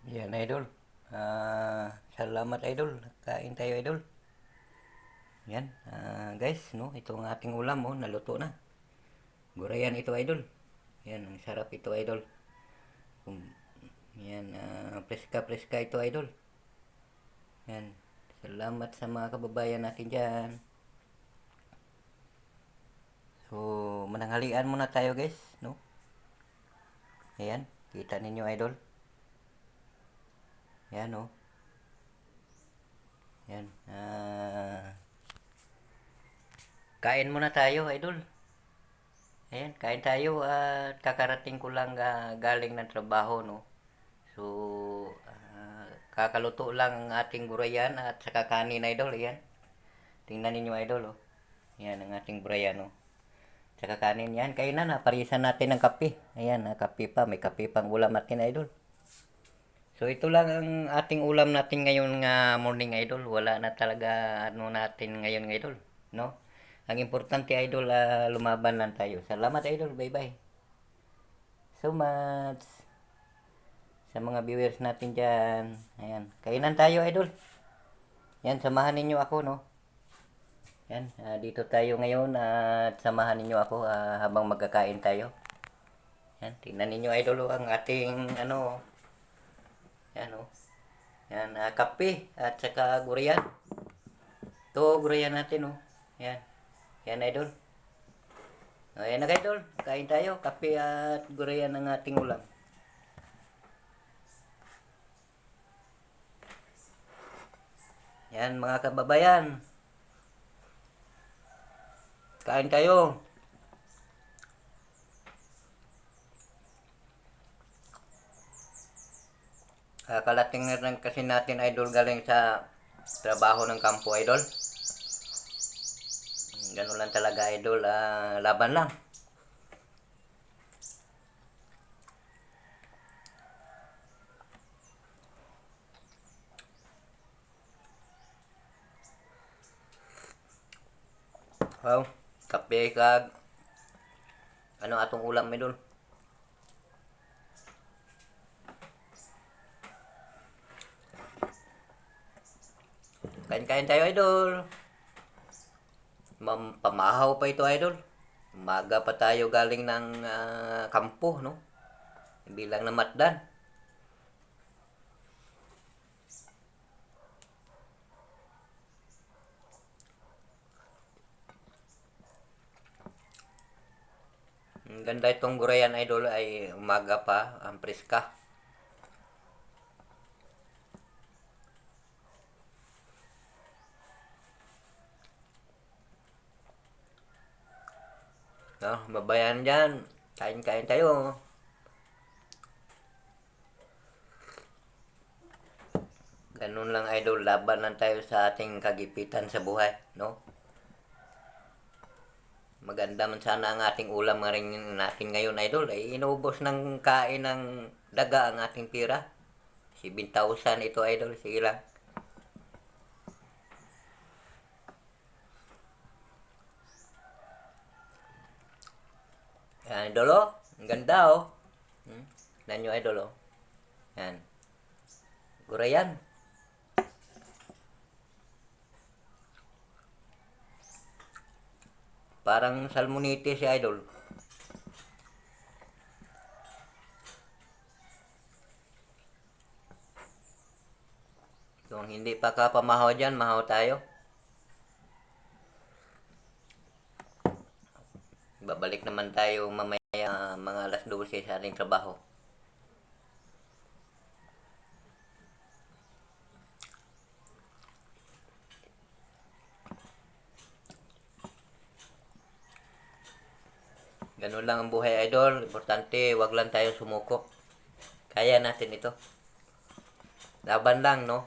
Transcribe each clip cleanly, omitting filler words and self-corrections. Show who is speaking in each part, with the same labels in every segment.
Speaker 1: Yan, idol. Salamat, idol. Kain tayo, idol. Yan, guys, no? Ito ang ating ulam, oh. Naluto na. Gurayan ito, idol. Yan, ang sarap ito, idol. Yan, preska-preska ito, idol. Yan. Salamat sa mga kababayan natin dyan. So, mananghalian muna tayo, guys, no? Ayan, kita ninyo, idol. Yan, oh. Yan. Kain muna tayo, idol. Ayan, kain tayo at kakarating ko lang galing ng trabaho, no. So, kakaluto lang ang ating gurayan at saka kanin, idol. Ayan. Tingnan ninyo, idol, oh. Ayan ang ating gurayan, oh. Saka kanin yan. Kainan na, parisan natin ng kape. Ayan, kape pa. May kape pang ulam natin, idol. So, ito lang ang ating ulam natin ngayon nga morning, idol. Wala na talaga ano natin ngayon, idol. No? Ang importante, idol, lumaban lang tayo. Salamat, idol. Bye-bye. So much. Sa mga viewers natin dyan. Ayan. Kainan tayo, idol. Yan, samahan ninyo ako, no? Yan, dito tayo ngayon at samahan ninyo ako habang magkakain tayo. Yan, tingnan ninyo, idol, ang ating, ano, yan, oh. Yan, kape at saka guriyan. Ito, guriyan natin, oh. Yan. Yan, idol. Ayan na, idol. Kain tayo. Kape at guriyan ng ating ulam. Yan, mga kababayan. Kain tayo. Kalating na lang kasi natin, idol, galing sa trabaho ng kampo, idol. Ganun lang talaga, idol. Laban lang. Wow. Kape kag ano atong ulam, idol. Kain-kain tayo, idol. Pamahaw pa ito, idol. Umaga pa tayo galing ng kampo, no? Bilang na matdan. Ang ganda itong gurayan, idol, ay umaga pa, ang preska. No, babayan dyan. Kain-kain tayo. Ganun lang, idol. Laban lang tayo sa ating kagipitan sa buhay, no? Maganda man sana ang ating ulam rin natin ngayon, idol. Ay inubos ng kain ng daga ang ating pira. 7,000 ito, idol. Sige lang. Yan, idol, oh. Ang ganda, oh. Nanyo, idol, oh. Yan. Gurayan. Parang salmonite si idol. Kung hindi pa ka pamahaw dyan, mahaw tayo. Babalik naman tayo mamaya mga alas 12 sa ating trabaho. Ganun lang ang buhay, idol. Importante, wag lang tayo sumuko. Kaya natin ito. Laban lang, no?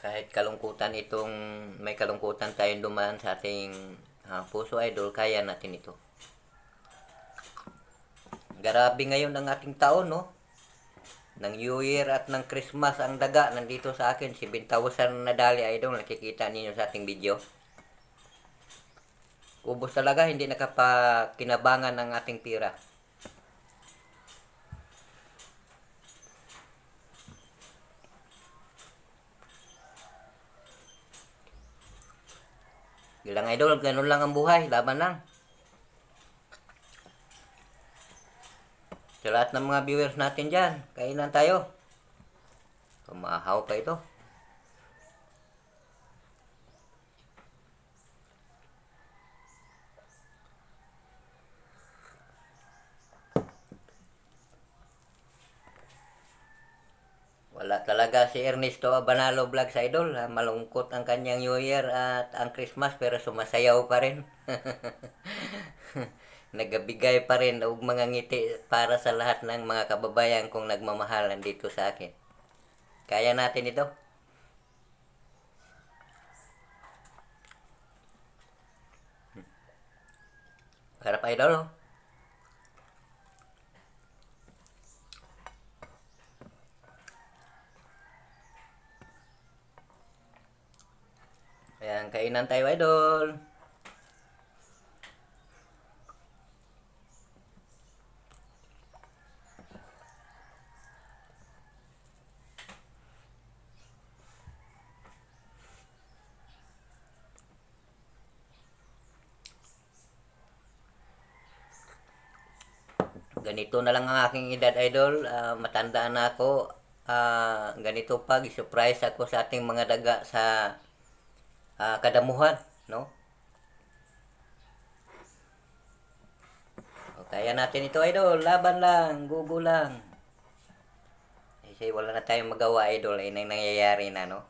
Speaker 1: Kahit kalungkutan itong, may kalungkutan tayong dumaan sa ating puso, idol, kaya natin ito. Grabe ngayon ang ating taon, no? Ng New Year at ng Christmas ang daga nandito sa akin. 7,000 na dali, idol. Nakikita ninyo sa ating video. Ubos talaga, hindi nakapakinabangan ng ating pira. Bilang idol, ganun lang ang buhay, laban lang. Sa lahat ng mga viewers natin dyan, kainan tayo. Kumahaw ka ito. Wala talaga si Ernesto Abanalo Vlog sa idol. Malungkot ang kanyang New Year at ang Christmas pero sumasayaw pa rin. Nagabigay pa rin og mga ngiti para sa lahat ng mga kababayan kong nagmamahalan dito sa akin. Kaya natin ito. Harap idol. Oh. Ayan, kainan tayo idol. Ganito na lang ang aking edad idol. Matanda na ako. Ganito pa, surprise ako sa ating mga daga sa kadamuhan, no? O, kaya natin ito idol, laban lang, gugo lang. Kasi wala na tayong magawa idol, ay nang nangyayari na, no?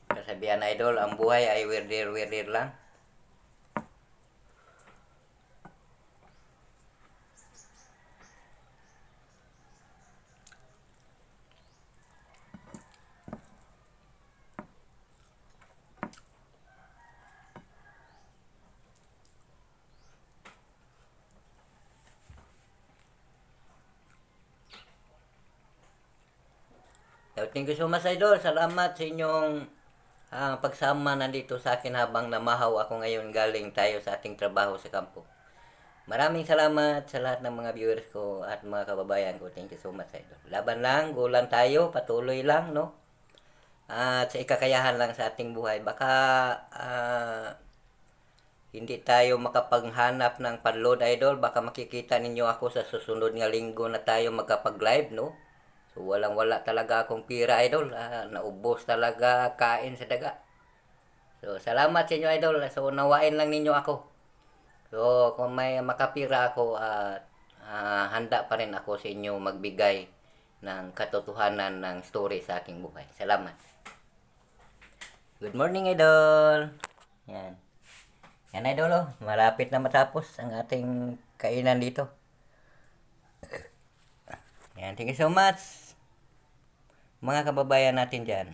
Speaker 1: Kasabihan idol, ang buhay ay wirdir-wirdir lang. So, thank you so much idol. Salamat sa inyong pagsama nandito sa akin habang namahaw ako ngayon galing tayo sa ating trabaho sa kampo. Maraming salamat sa lahat ng mga viewers ko at mga kababayan ko. Thank you so much idol. Laban lang, gulan tayo, patuloy lang, no? At sa ikakayahan lang sa ating buhay. Baka hindi tayo makapaghanap ng panload idol. Baka makikita ninyo ako sa susunod nga linggo na tayo magkapag-live, no? So, walang-wala talaga akong pira, idol. Naubos talaga kain sa daga. So, salamat sa inyo, idol. So, nawain lang ninyo ako. So, kung may makapira ako, handa pa rin ako sa inyo magbigay ng katotohanan ng story sa aking buhay. Salamat. Good morning, idol. Yan. Yan, idol. Oh. Malapit na matapos ang ating kainan dito. Yan, thank you so much. Mga kababayan natin dyan.